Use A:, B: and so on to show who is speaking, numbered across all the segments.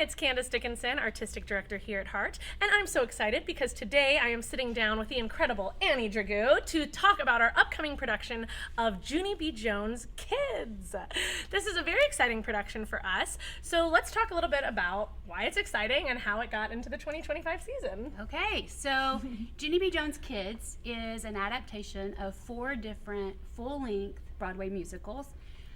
A: it's Candice Dickinson, Artistic Director here at HART, and I'm so excited because today I am sitting down with the incredible Annie Dragoo to talk about our upcoming production of Junie B Jones Kids. This is a very exciting production for us, so let's talk a little bit about why it's exciting and how it got into the 2025 season.
B: Okay, so Junie B Jones Kids is an adaptation of 4 different full-length Broadway musicals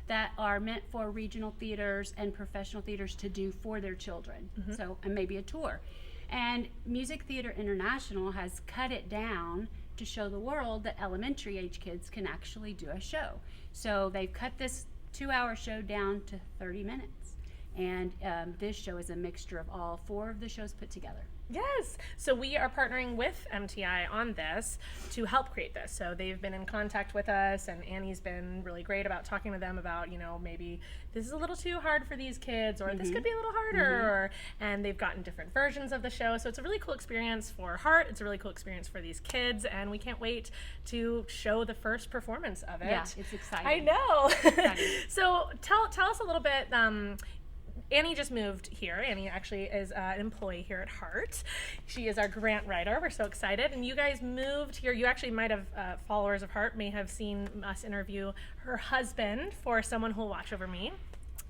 B: that are meant for regional theaters and professional theaters to do for their children. So, and maybe a tour. And Music Theater International has cut it down to show the world that elementary age kids can actually do a show. So they've cut this 2-hour show down to 30 minutes. And this show is a mixture of all 4 of the shows put together.
A: Yes, so we are partnering with MTI on this to help create this. So they've been in contact with us, and Annie's been really great about talking to them about, you know, maybe this is a little too hard for these kids, or this could be a little harder, and they've gotten different versions of the show. So it's a really cool experience for HART, it's a really cool experience for these kids, and we can't wait to show the first performance of it.
B: Yeah, it's exciting.
A: I know.
B: Exciting.
A: So tell us a little bit. Annie just moved here. Annie actually is an employee here at HART. She is our grant writer. We're so excited. And you guys moved here. You actually might have, followers of HART may have seen us interview her husband for Someone Who'll Watch Over Me.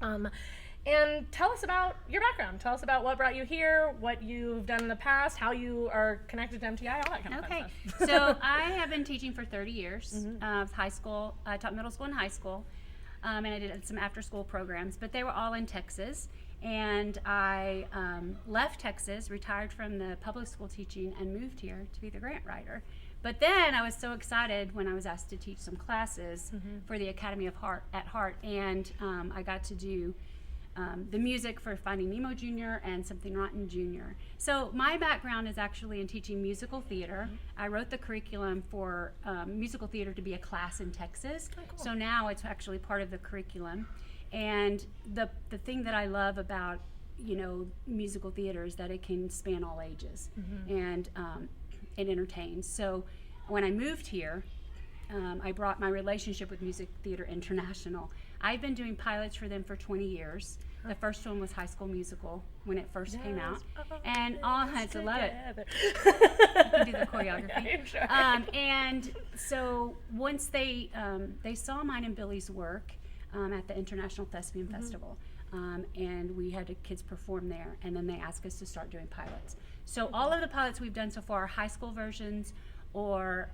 A: And tell us about your background. Tell us about what brought you here, what you've done in the past, how you are connected to MTI, all that kind of fun stuff.
B: So I have been teaching for 30 years of high school. I taught middle school and high school. And I did some after-school programs, but they were all in Texas. And I left Texas, retired from the public school teaching, and moved here to be the grant writer. But then I was so excited when I was asked to teach some classes for the Academy of HART at HART, and I got to do the music for Finding Nemo Jr. and Something Rotten Jr. So my background is actually in teaching musical theater. I wrote the curriculum for musical theater to be a class in Texas.
A: Oh, cool.
B: So now it's actually part of the curriculum. And the thing that I love about, you know, musical theater is that it can span all ages and it entertains. So when I moved here, I brought my relationship with Music Theater International. I've been doing pilots for them for 20 years. The first one was High School Musical when it first came out. And all I to love it. You can do the choreography.
A: Yeah, sure.
B: And so once they saw mine and Billy's work at the International Thespian Festival, and we had kids perform there, and then they asked us to start doing pilots. So all of the pilots we've done so far are high school versions or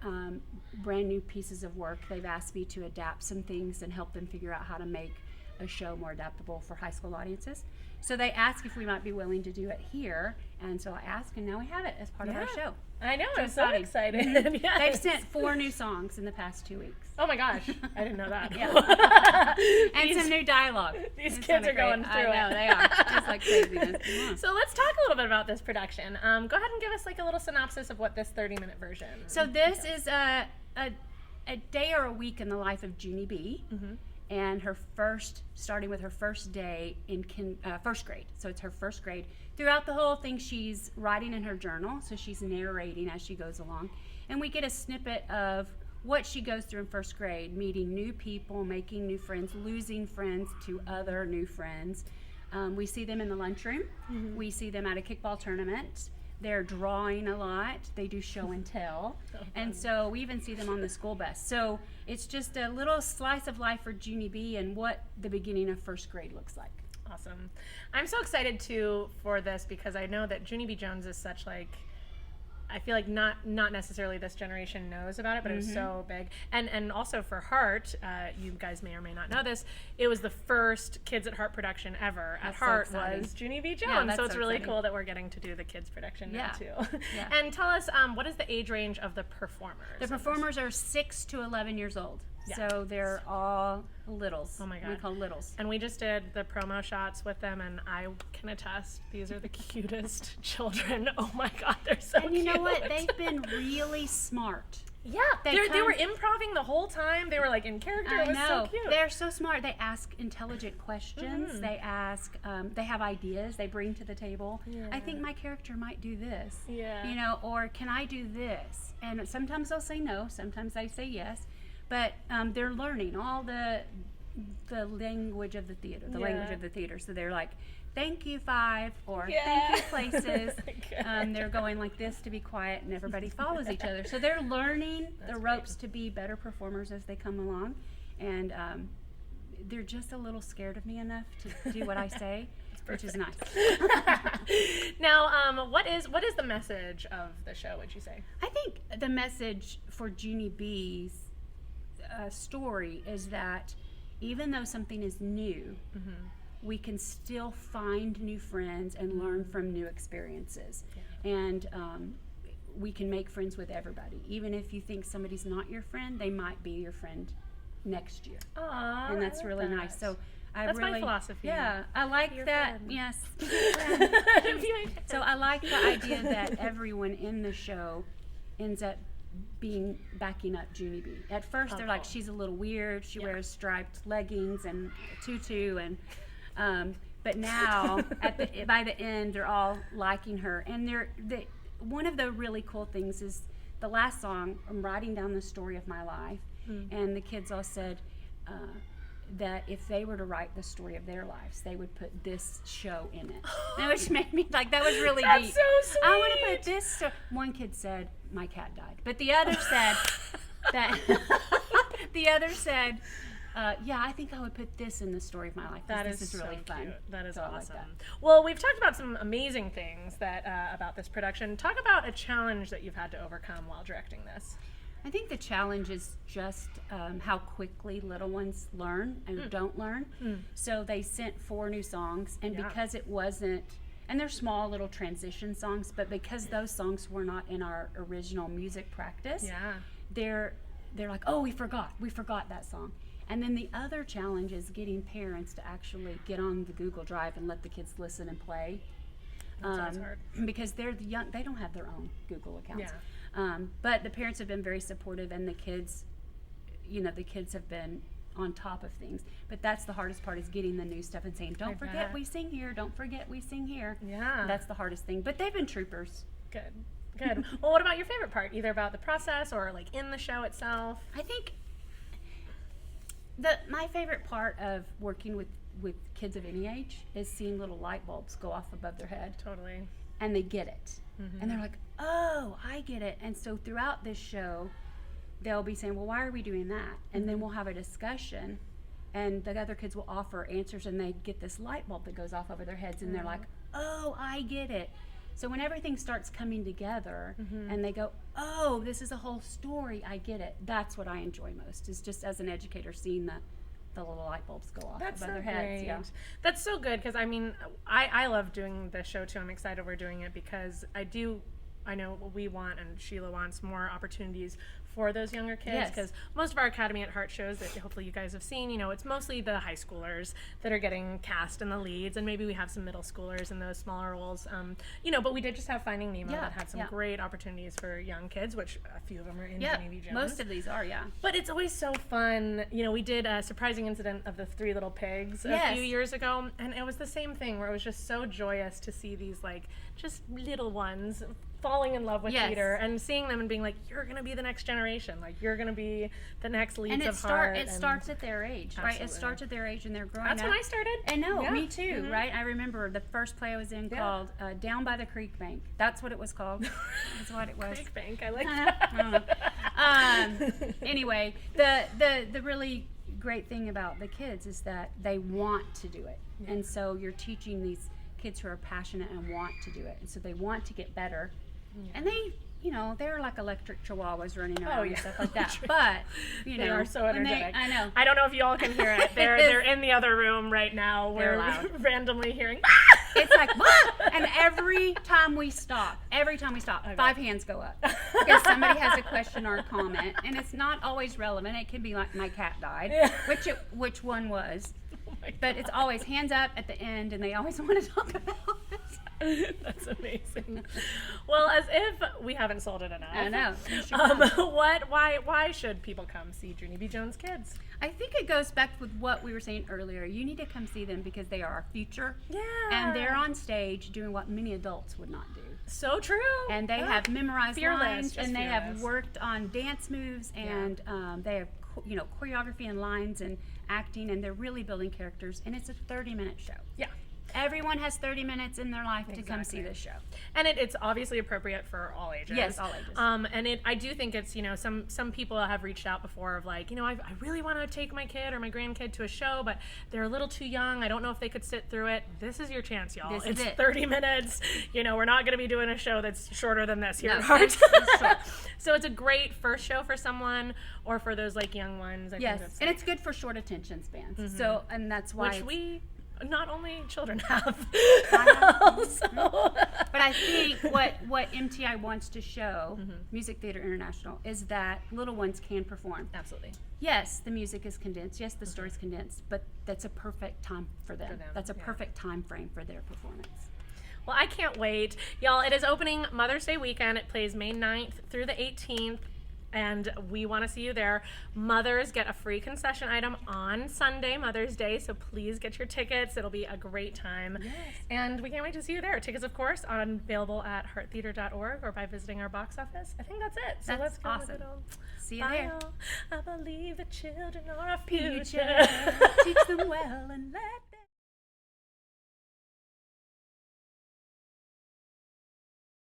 B: brand new pieces of work. They've asked me to adapt some things and help them figure out how to make a show more adaptable for high school audiences. So they asked if we might be willing to do it here, and so I asked, and now we have it as part of our show.
A: I know,
B: So
A: I'm so
B: exciting.
A: excited. Yes.
B: They've sent 4 new songs in the past 2 weeks.
A: Oh my gosh, I didn't know that.
B: And some new dialogue.
A: These
B: It's
A: kids
B: kinda
A: are going
B: great.
A: through
B: I know,
A: it.
B: they are. Just like craziness. Yeah.
A: So let's talk a little bit about this production. Go ahead and give us like a little synopsis of what this 30-minute version.
B: So this is a day or a week in the life of Junie B. And starting with her first day in first grade. So it's her first grade. Throughout the whole thing, she's writing in her journal, so she's narrating as she goes along. And we get a snippet of what she goes through in first grade, meeting new people, making new friends, losing friends to other new friends. We see them in the lunchroom. We see them at a kickball tournament. They're drawing a lot. They do show and tell. And so we even see them on the school bus. So it's just a little slice of life for Junie B and what the beginning of first grade looks like.
A: Awesome. I'm so excited too for this because I know that Junie B Jones is such like, I feel like not necessarily this generation knows about it, but it was so big. And also for HART, you guys may or may not know this, it was the first Kids at HART production ever at HART was Junie B Jones.
B: Yeah,
A: so it's really
B: exciting.
A: cool that we're getting to do the kids production now too.
B: Yeah.
A: And tell us, what is the age range of the performers?
B: The performers are 6 to 11 years old.
A: Yeah.
B: So they're all littles.
A: Oh my God.
B: We call littles.
A: And we just did the promo shots with them, and I can attest, these are the cutest children. Oh my God, they're so cute.
B: And you know what? They've been really smart.
A: Yeah, they were improving the whole time. They were like in character. It was so cute.
B: They're so smart. They ask intelligent questions. They ask, they have ideas they bring to the table.
A: Yeah.
B: I think my character might do this.
A: Yeah.
B: You know, or can I do this? And sometimes they'll say no, sometimes they say yes. But they're learning all the the language of the theater, the
A: Yeah.
B: language of the theater. So they're like, thank you, 5, or
A: Yeah.
B: thank you, places.
A: Good.
B: They're going like this to be quiet, and everybody follows each other. So they're learning
A: That's
B: the ropes to be better performers as they come along. And they're just a little scared of me enough to do what I say, which is nice.
A: Now, what is the message of the show, would you say?
B: I think the message for Junie B's story is that even though something is new, we can still find new friends and learn from new experiences.
A: Yeah.
B: And we can make friends with everybody. Even if you think somebody's not your friend, they might be your friend next year.
A: Aww,
B: And that's
A: I love
B: really
A: that.
B: nice. So I
A: That's
B: really,
A: my philosophy.
B: Yeah, I like
A: Your
B: that.
A: friend.
B: Yes.
A: Be my friend.
B: So I like the idea that everyone in the show ends up backing up Junie B. At first, they're like,
A: cool.
B: she's a little weird. She
A: Yeah.
B: wears striped leggings and a tutu, and but now by the end, they're all liking her. And one of the really cool things is the last song. I'm writing down the story of my life, and the kids all said that if they were to write the story of their lives, they would put this show in it. And which made me like, that was really
A: That's
B: deep.
A: so sweet.
B: I want to put this. One kid said, "My cat died," but the other said that. The other said, "Yeah, I think I would put this in the story of my life. This is
A: so
B: really fun."
A: Cute. That is
B: So I like
A: awesome.
B: that.
A: Well, we've talked about some amazing things that about this production. Talk about a challenge that you've had to overcome while directing this.
B: I think the challenge is just how quickly little ones learn and don't learn. So they sent 4 new songs, and
A: Yeah.
B: because it wasn't, and they're small little transition songs, but because those songs were not in our original music practice,
A: Yeah.
B: they're like, oh, we forgot that song. And then the other challenge is getting parents to actually get on the Google Drive and let the kids listen and play.
A: That sounds hard.
B: Because they're young, they don't have their own Google accounts.
A: Yeah.
B: But the parents have been very supportive, and the kids have been on top of things. But that's the hardest part, is getting the new stuff and saying, don't forget
A: bet.
B: we sing here, don't forget we sing here.
A: Yeah.
B: That's the hardest thing. But they've been troopers.
A: Good. Good. Well, what about your favorite part? Either about the process or like in the show itself?
B: I think my favorite part of working with kids of any age is seeing little light bulbs go off above their head,
A: Totally.
B: and they get it. And they're like, oh, I get it. And so throughout this show, they'll be saying, well, why are we doing that? And then we'll have a discussion, and the other kids will offer answers, and they get this light bulb that goes off over their heads, and they're like, oh, I get it. So when everything starts coming together, and they go, oh, this is a whole story, I get it. That's what I enjoy most, is just as an educator, seeing the little light bulbs go off
A: That's
B: above
A: so
B: their heads.
A: great.
B: Yeah.
A: That's so good, because I mean, I love doing this show too. I'm excited we're doing it because I know what we want, and Sheila wants more opportunities for those younger kids,
B: Yes.
A: because most of our Academy at Heart shows that hopefully you guys have seen, it's mostly the high schoolers that are getting cast in the leads, and maybe we have some middle schoolers in those smaller roles, but we did just have Finding Nemo that had some great opportunities for young kids, which a few of them are in
B: Yeah,
A: Junie B Jones.
B: most of these are, yeah.
A: But it's always so fun. We did a surprising incident of the 3 little pigs a few years ago, and it was the same thing, where it was just so joyous to see these just little ones falling in love with theater, and seeing them and being like, you're going to be the next generation, you're going to be the next leads of Heart.
B: It starts at their age, right? It starts at their age, and they're growing
A: That's
B: up.
A: when I started.
B: I know,
A: Yeah.
B: me too, right? I remember the first play I was in called Down by the Creek Bank. That's what it was called. That's what it was.
A: Creek Bank, I like
B: that. Anyway, the really great thing about the kids is that they want to do it. And so you're teaching these kids who are passionate and want to do it. And so they want to get better. And they, they're like electric chihuahuas running around and stuff like that. But,
A: they are so energetic.
B: I know.
A: I don't know if you all can hear it. They're in the other room right now.
B: They're
A: We're
B: loud.
A: randomly hearing.
B: It's like, and every time we stop, 5 hands go up. Because somebody has a question or a comment. And it's not always relevant. It can be like, my cat died, which one was. But it's always hands up at the end, and they always want to talk about it.
A: That's amazing. Well, as if we haven't sold it enough.
B: I know.
A: Why should people come see Junie B Jones Kids?
B: I think it goes back with what we were saying earlier. You need to come see them because they are our future.
A: Yeah.
B: And they're on stage doing what many adults would not do.
A: So true.
B: And they have memorized
A: Fearless,
B: lines,
A: just
B: and they have
A: fearless.
B: worked on dance moves, and they have choreography and lines and acting, and they're really building characters, and it's a 30-minute show.
A: Yeah.
B: Everyone has 30 minutes in their life to come see this show.
A: And it's obviously appropriate for all ages.
B: Yes, all ages.
A: And I do think it's, some people have reached out before of like, I really want to take my kid or my grandkid to a show, but they're a little too young. I don't know if they could sit through it. This is your chance, y'all.
B: This is
A: it's
B: it.
A: 30 minutes. We're not going to be doing a show that's shorter than this here at
B: No,
A: HART.
B: it's short.
A: So it's a great first show for someone or for those like young ones. I
B: Yes,
A: think that's,
B: and it's good for short attention spans. So, and that's why
A: which we not only children have.
B: I know.
A: Also.
B: But I think what MTI wants to show, Music Theater International, is that little ones can perform.
A: Absolutely.
B: Yes, the music is condensed. Yes, the story's condensed. But that's a perfect time for them. That's a perfect time frame for their performance.
A: Well, I can't wait. Y'all, it is opening Mother's Day weekend. It plays May 9th through the 18th. And we want to see you there. Mothers get a free concession item on Sunday, Mother's Day, so please get your tickets. It'll be a great time.
B: Yes.
A: And we can't wait to see you there. Tickets, of course, are available at hearttheater.org or by visiting our box office. I think that's it. So
B: That's
A: let's go.
B: awesome. See you
A: Bye,
B: there.
A: y'all. I believe the children are our future.
B: Teach them well and let